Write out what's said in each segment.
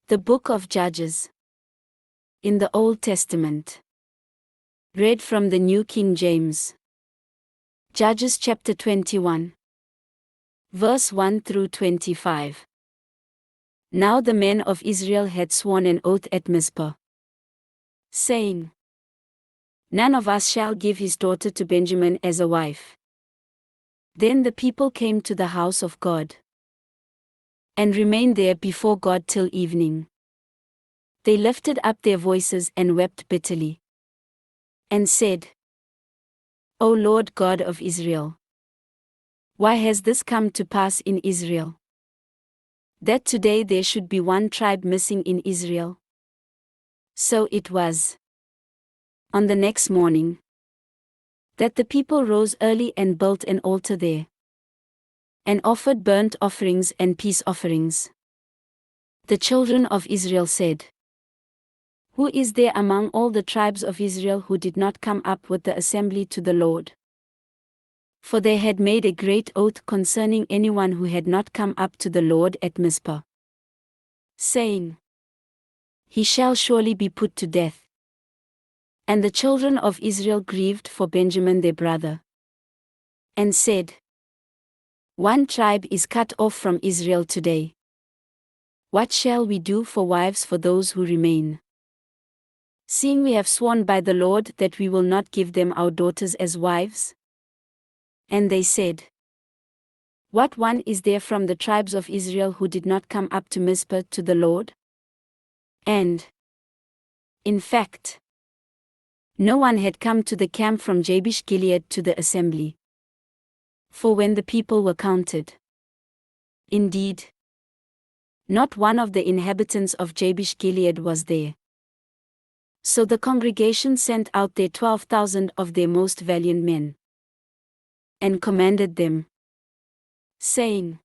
The Book of Judges. In the Old Testament. Read from the New King James. Judges chapter 21. Verse 1 through 25. Now the men of Israel had sworn an oath at Mizpah, saying, "None of us shall give his daughter to Benjamin as a wife." Then the people came to the house of God, and remained there before God till evening. They lifted up their voices and wept bitterly, and said, "O Lord God of Israel, why has this come to pass in Israel, that today there should be one tribe missing in Israel?" So it was, on the next morning, that the people rose early and built an altar there, and offered burnt offerings and peace offerings. The children of Israel said, "Who is there among all the tribes of Israel who did not come up with the assembly to the Lord?" For they had made a great oath concerning anyone who had not come up to the Lord at Mizpah, saying, "He shall surely be put to death." And the children of Israel grieved for Benjamin their brother, and said, "One tribe is cut off from Israel today. What shall we do for wives for those who remain? Seeing we have sworn by the Lord that we will not give them our daughters as wives?" And they said, "What one is there from the tribes of Israel who did not come up to Mizpah to the Lord?" And, in fact, no one had come to the camp from Jabesh Gilead to the assembly. For when the people were counted, indeed, not one of the inhabitants of Jabesh Gilead was there. So the congregation sent out their 12,000 of their most valiant men, and commanded them, saying,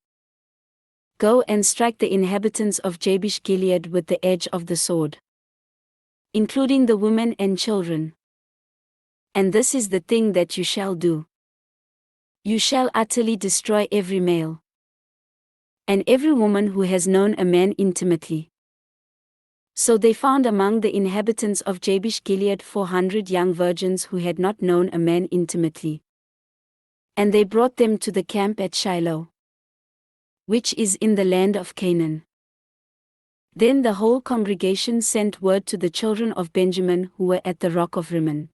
"Go and strike the inhabitants of Jabesh Gilead with the edge of the sword, including the women and children. And this is the thing that you shall do. You shall utterly destroy every male, and every woman who has known a man intimately." So they found among the inhabitants of Jabesh Gilead 400 young virgins who had not known a man intimately. And they brought them to the camp at Shiloh, which is in the land of Canaan. Then the whole congregation sent word to the children of Benjamin who were at the rock of Rimmon,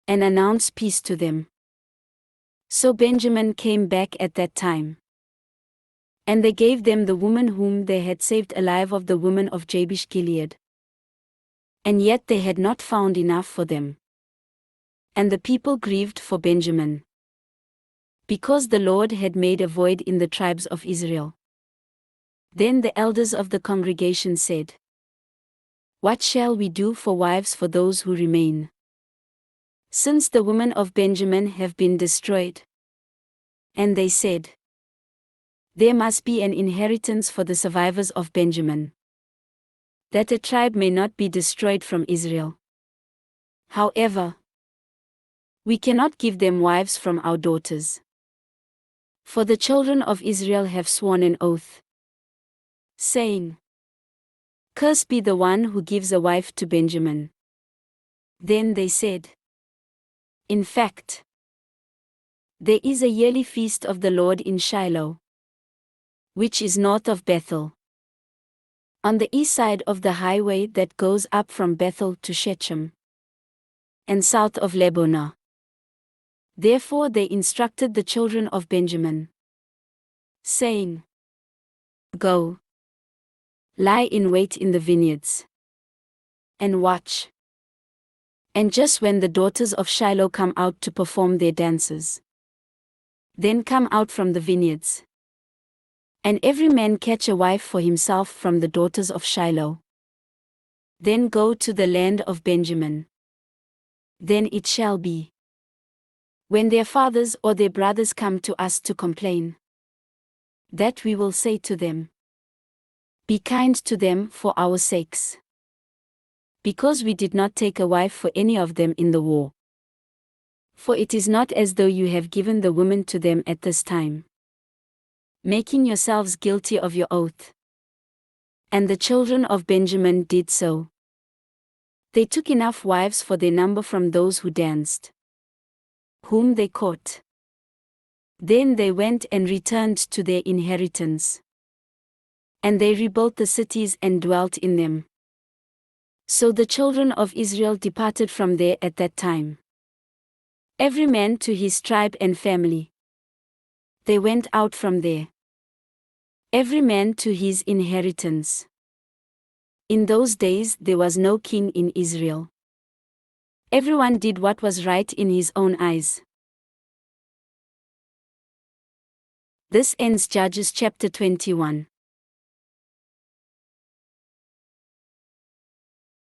and announced peace to them. So Benjamin came back at that time, and they gave them the woman whom they had saved alive of the women of Jabesh Gilead. And yet they had not found enough for them. And the people grieved for Benjamin, because the Lord had made a void in the tribes of Israel. Then the elders of the congregation said, "What shall we do for wives for those who remain, since the women of Benjamin have been destroyed?" And they said, "There must be an inheritance for the survivors of Benjamin, that a tribe may not be destroyed from Israel. However, we cannot give them wives from our daughters. For the children of Israel have sworn an oath, saying, 'Cursed be the one who gives a wife to Benjamin.'" Then they said, "In fact, there is a yearly feast of the Lord in Shiloh, which is north of Bethel, on the east side of the highway that goes up from Bethel to Shechem, and south of Lebonah." Therefore they instructed the children of Benjamin, saying, "Go, lie in wait in the vineyards, and watch. And just when the daughters of Shiloh come out to perform their dances, then come out from the vineyards. And every man catch a wife for himself from the daughters of Shiloh. Then go to the land of Benjamin. Then it shall be, when their fathers or their brothers come to us to complain, that we will say to them, 'Be kind to them for our sakes, because we did not take a wife for any of them in the war.' For it is not as though you have given the woman to them at this time, making yourselves guilty of your oath. And the children of Benjamin did so. They took enough wives for their number from those who danced, whom they caught. Then they went and returned to their inheritance. And they rebuilt the cities and dwelt in them. So the children of Israel departed from there at that time, every man to his tribe and family. They went out from there, every man to his inheritance. In those days there was no king in Israel. Everyone did what was right in his own eyes. This ends Judges chapter 21.